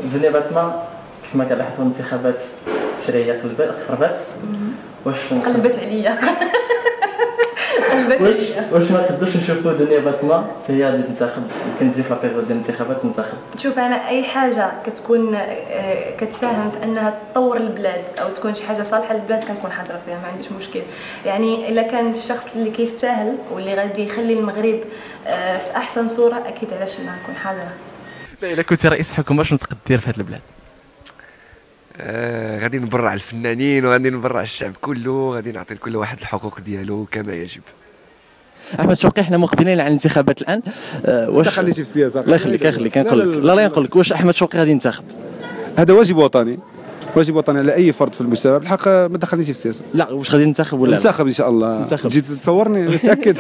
الدنيا باتما كيفما كنلاحظوا الانتخابات التشريعيه خربات. واش قلبت عليا قلبت عليا. واش ما تقدرش نشوفوا دنيا باتما حتى هي اللي تنتخب، كنجي في لابيريود ديال الانتخابات تنتخب؟ شوف انا اي حاجه كتكون كتساهم في انها تطور البلاد او تكون شي حاجه صالحه للبلاد كنكون حاضره فيها، ما عنديش مشكل. يعني الا كان الشخص اللي كيستاهل واللي غادي يخلي المغرب في احسن صوره اكيد علاش ما نكون حاضره. الا كنت رئيس حكومه شنو تقدر دير في هذه البلاد؟ غادي نبرع الفنانين وغادي نبرع الشعب كله، غادي نعطي لكل واحد الحقوق ديالو كما يجب. احمد شوقي، حنا مقبلين على الانتخابات الان، واش دخلني في السياسه؟ الله يخليك كنقول لك لا نقول لك، واش احمد شوقي غادي ينتخب؟ هذا واجب وطني، واجب وطني على اي فرد في المجتمع. بالحق ما دخلنيش في السياسه. لا واش غادي ينتخب ولا لا؟ ننتخب ان شاء الله. جيت تصورني متاكد.